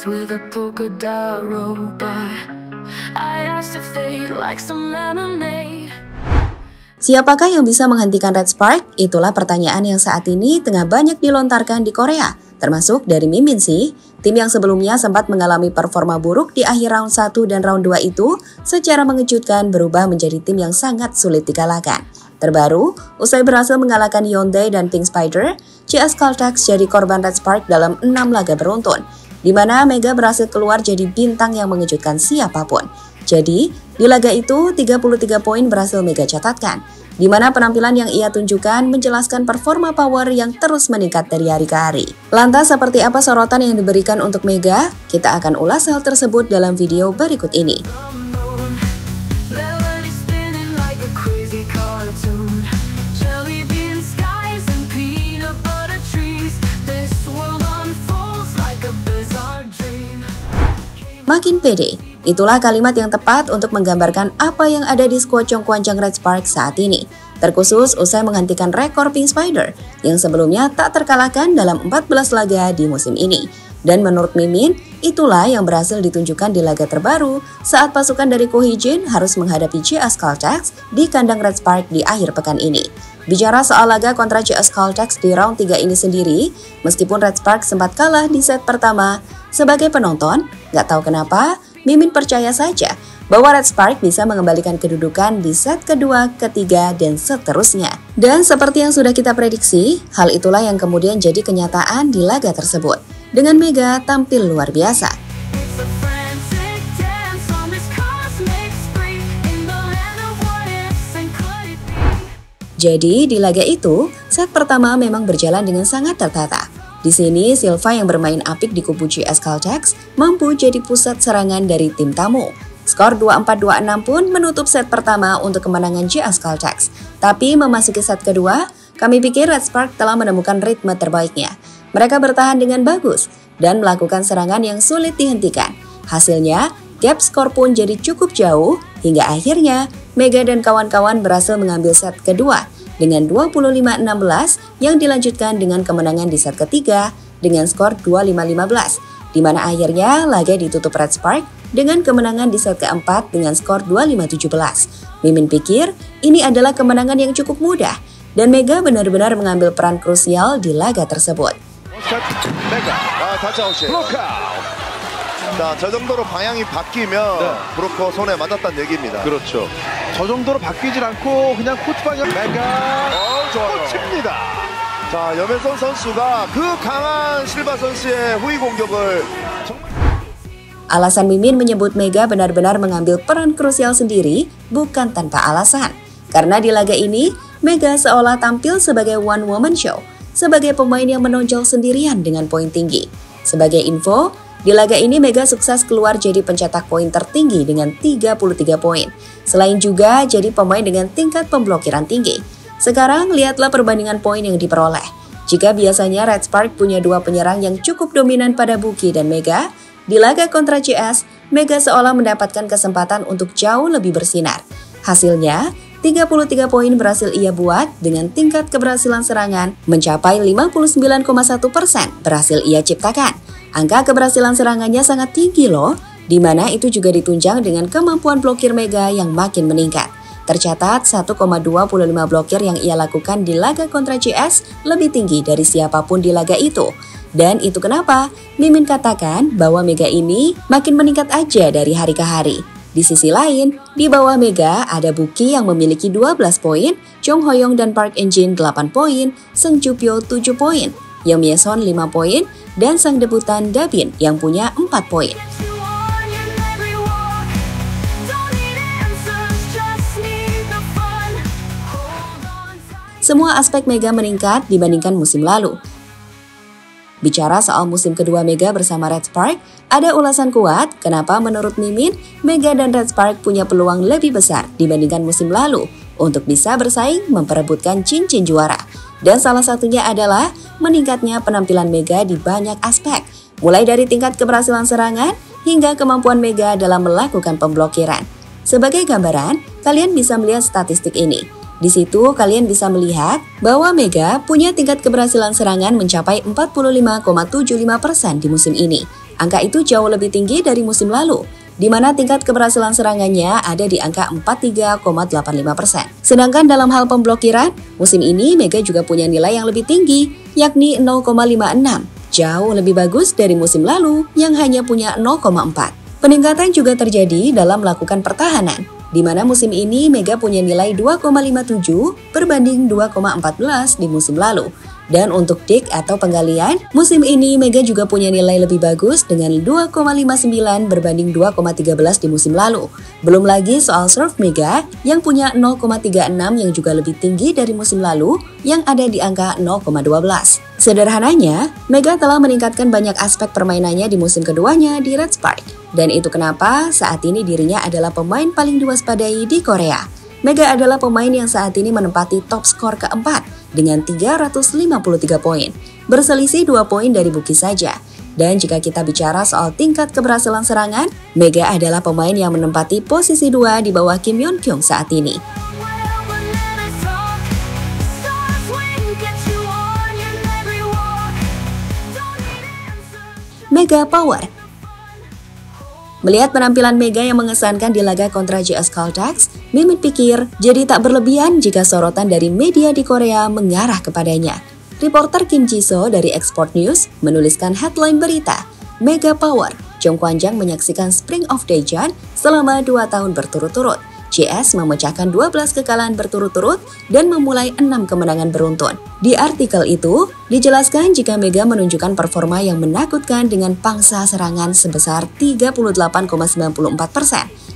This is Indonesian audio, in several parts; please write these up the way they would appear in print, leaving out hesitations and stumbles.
eyes with a polka dot robot. I asked if they like some lemonade. Siapakah yang bisa menghentikan Red Spark? Itulah pertanyaan yang saat ini tengah banyak dilontarkan di Korea, termasuk dari Mimin sih. Tim yang sebelumnya sempat mengalami performa buruk di akhir round 1 dan round 2 itu secara mengejutkan berubah menjadi tim yang sangat sulit dikalahkan. Terbaru, usai berhasil mengalahkan Hyundai dan Pink Spider, CS Caltex jadi korban Red Spark dalam 6 laga beruntun, di mana Mega berhasil keluar jadi bintang yang mengejutkan siapapun. Jadi, di laga itu 33 poin berhasil Mega catatkan, di mana penampilan yang ia tunjukkan menjelaskan performa power yang terus meningkat dari hari ke hari. Lantas seperti apa sorotan yang diberikan untuk Mega? Kita akan ulas hal tersebut dalam video berikut ini. Makin pede, itulah kalimat yang tepat untuk menggambarkan apa yang ada di skuad Jongkwansang Red Spark saat ini. Terkhusus usai menghentikan rekor Pink Spider yang sebelumnya tak terkalahkan dalam 14 laga di musim ini. Dan menurut Mimin, itulah yang berhasil ditunjukkan di laga terbaru saat pasukan dari Ko Hee-jin harus menghadapi CS Caltex di kandang Red Spark di akhir pekan ini. Bicara soal laga kontra CS Caltex di round 3 ini sendiri, meskipun Red Spark sempat kalah di set pertama, sebagai penonton, nggak tahu kenapa, Mimin percaya saja bahwa Red Spark bisa mengembalikan kedudukan di set kedua, ketiga, dan seterusnya. Dan seperti yang sudah kita prediksi, hal itulah yang kemudian jadi kenyataan di laga tersebut. Dengan Mega tampil luar biasa. Jadi di laga itu, set pertama memang berjalan dengan sangat tertata. Di sini, Silva yang bermain apik di kubu CS Caltex mampu jadi pusat serangan dari tim tamu. Skor 24-26 pun menutup set pertama untuk kemenangan CS Caltex. Tapi memasuki set kedua, kami pikir Red Spark telah menemukan ritme terbaiknya. Mereka bertahan dengan bagus dan melakukan serangan yang sulit dihentikan. Hasilnya, gap skor pun jadi cukup jauh hingga akhirnya Mega dan kawan-kawan berhasil mengambil set kedua dengan 25-16 yang dilanjutkan dengan kemenangan di set ketiga dengan skor 25-15, di mana akhirnya laga ditutup Red Spark dengan kemenangan di set keempat dengan skor 25-17. Mimin pikir ini adalah kemenangan yang cukup mudah dan Mega benar-benar mengambil peran krusial di laga tersebut. 자, 저 정도로 방향이 바뀌면 브로커 손에 맞았다는 얘기입니다. 그렇죠. 저 정도로 바뀌질 않고 그냥 코트 방향 메가 좋아요. 칩니다. 자, 염혜선 선수가 그 강한 실바 선수의 후위 공격을 Alasan Mimin menyebut Mega benar-benar mengambil peran krusial sendiri bukan tanpa alasan. Karena di laga ini, Mega seolah tampil sebagai one woman show, sebagai pemain yang menonjol sendirian dengan poin tinggi. Sebagai info, di laga ini Mega sukses keluar jadi pencetak poin tertinggi dengan 33 poin. Selain juga jadi pemain dengan tingkat pemblokiran tinggi. Sekarang lihatlah perbandingan poin yang diperoleh. Jika biasanya Red Spark punya dua penyerang yang cukup dominan pada Buki dan Mega, di laga kontra CS, Mega seolah mendapatkan kesempatan untuk jauh lebih bersinar. Hasilnya, 33 poin berhasil ia buat dengan tingkat keberhasilan serangan mencapai 59,1% berhasil ia ciptakan. Angka keberhasilan serangannya sangat tinggi loh, di mana itu juga ditunjang dengan kemampuan blokir Mega yang makin meningkat. Tercatat 1,25 blokir yang ia lakukan di laga kontra CS lebih tinggi dari siapapun di laga itu. Dan itu kenapa Mimin katakan bahwa Mega ini makin meningkat aja dari hari ke hari. Di sisi lain, di bawah Mega ada Buki yang memiliki 12 poin, Jong Hoyong dan Park In-jin 8 poin, Sung Ju-pyo 7 poin, Yeom Ye-son 5 poin, dan sang debutan Dabin yang punya 4 poin. Semua aspek Mega meningkat dibandingkan musim lalu. Bicara soal musim kedua Mega bersama Red Spark, ada ulasan kuat kenapa menurut Mimin, Mega dan Red Spark punya peluang lebih besar dibandingkan musim lalu untuk bisa bersaing memperebutkan cincin juara. Dan salah satunya adalah meningkatnya penampilan Mega di banyak aspek, mulai dari tingkat keberhasilan serangan hingga kemampuan Mega dalam melakukan pemblokiran. Sebagai gambaran, kalian bisa melihat statistik ini. Di situ kalian bisa melihat bahwa Mega punya tingkat keberhasilan serangan mencapai 45,75% di musim ini, Angka itu jauh lebih tinggi dari musim lalu, di mana tingkat keberhasilan serangannya ada di angka 43,85%. Sedangkan dalam hal pemblokiran, musim ini Mega juga punya nilai yang lebih tinggi, yakni 0,56. Jauh lebih bagus dari musim lalu yang hanya punya 0,4. Peningkatan juga terjadi dalam melakukan pertahanan, di mana musim ini Mega punya nilai 2,57 berbanding 2,14 di musim lalu. Dan untuk dig atau penggalian, musim ini Mega juga punya nilai lebih bagus dengan 2,59 berbanding 2,13 di musim lalu. Belum lagi soal serve Mega yang punya 0,36 yang juga lebih tinggi dari musim lalu yang ada di angka 0,12. Sederhananya, Mega telah meningkatkan banyak aspek permainannya di musim keduanya di Red Spark. Dan itu kenapa saat ini dirinya adalah pemain paling diwaspadai di Korea. Mega adalah pemain yang saat ini menempati top skor keempat dengan 353 poin, berselisih 2 poin dari Buki saja. Dan jika kita bicara soal tingkat keberhasilan serangan, Mega adalah pemain yang menempati posisi 2 di bawah Kim Yeon Kyung saat ini. Mega Power. Melihat penampilan Mega yang mengesankan di laga kontra JS Caltex, Mimin pikir jadi tak berlebihan jika sorotan dari media di Korea mengarah kepadanya. Reporter Kim Ji-so dari Export News menuliskan headline berita, Mega Power, Jong Kwan-jang menyaksikan Spring of Daejeon selama 2 tahun berturut-turut. JS memecahkan 12 kekalahan berturut-turut dan memulai 6 kemenangan beruntun. Di artikel itu, dijelaskan jika Mega menunjukkan performa yang menakutkan dengan pangsa serangan sebesar 38,94%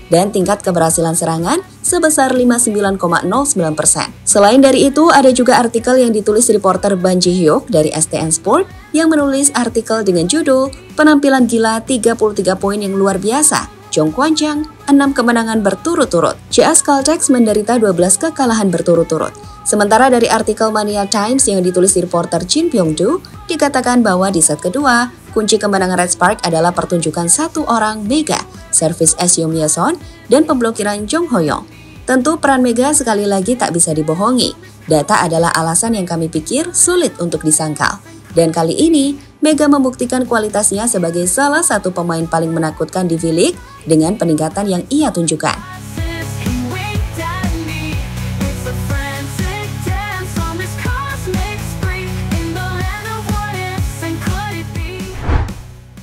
dan tingkat keberhasilan serangan sebesar 59,09%. Selain dari itu, ada juga artikel yang ditulis reporter Ban Ji-hyuk dari STN Sport yang menulis artikel dengan judul Penampilan Gila 33 Poin yang Luar Biasa. Jong Kwan-jang, 6 kemenangan berturut-turut. JS Caltex menderita 12 kekalahan berturut-turut. Sementara dari artikel Mania Times yang ditulis reporter Jin Byung-do, dikatakan bahwa di set kedua, kunci kemenangan Red Spark adalah pertunjukan satu orang Mega, servis Seo Myeon, dan pemblokiran Jong Ho-young. Tentu peran Mega sekali lagi tak bisa dibohongi. Data adalah alasan yang kami pikir sulit untuk disangkal. Dan kali ini, Mega membuktikan kualitasnya sebagai salah satu pemain paling menakutkan di V-League dengan peningkatan yang ia tunjukkan.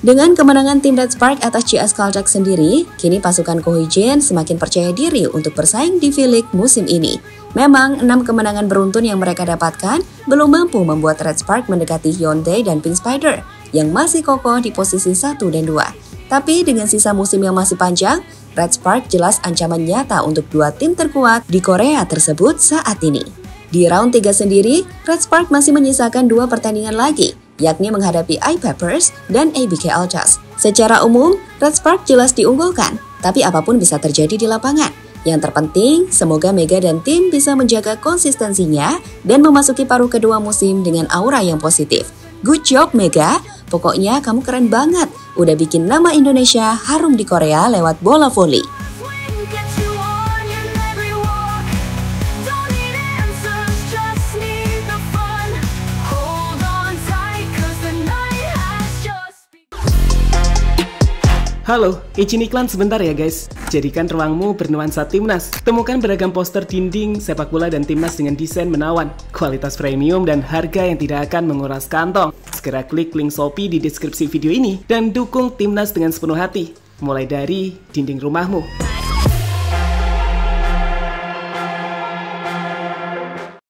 Dengan kemenangan tim Red Spark atas JS Caltex sendiri, kini pasukan Ko Hee-jin semakin percaya diri untuk bersaing di V-League musim ini. Memang, 6 kemenangan beruntun yang mereka dapatkan belum mampu membuat Red Spark mendekati Hyundai dan Pink Spider yang masih kokoh di posisi 1 dan 2. Tapi dengan sisa musim yang masih panjang, Red Spark jelas ancaman nyata untuk 2 tim terkuat di Korea tersebut saat ini. Di round 3 sendiri, Red Spark masih menyisakan 2 pertandingan lagi, yakni menghadapi I-Peppers dan ABK Altas. Secara umum, Red Spark jelas diunggulkan, tapi apapun bisa terjadi di lapangan. Yang terpenting, semoga Mega dan tim bisa menjaga konsistensinya dan memasuki paruh kedua musim dengan aura yang positif. Good job Mega, pokoknya kamu keren banget, udah bikin nama Indonesia harum di Korea lewat bola voli. Halo, izin iklan sebentar ya guys. Jadikan ruangmu bernuansa timnas. Temukan beragam poster dinding, sepak bola dan timnas dengan desain menawan, kualitas premium dan harga yang tidak akan menguras kantong. Segera klik link Shopee di deskripsi video ini dan dukung timnas dengan sepenuh hati. Mulai dari dinding rumahmu.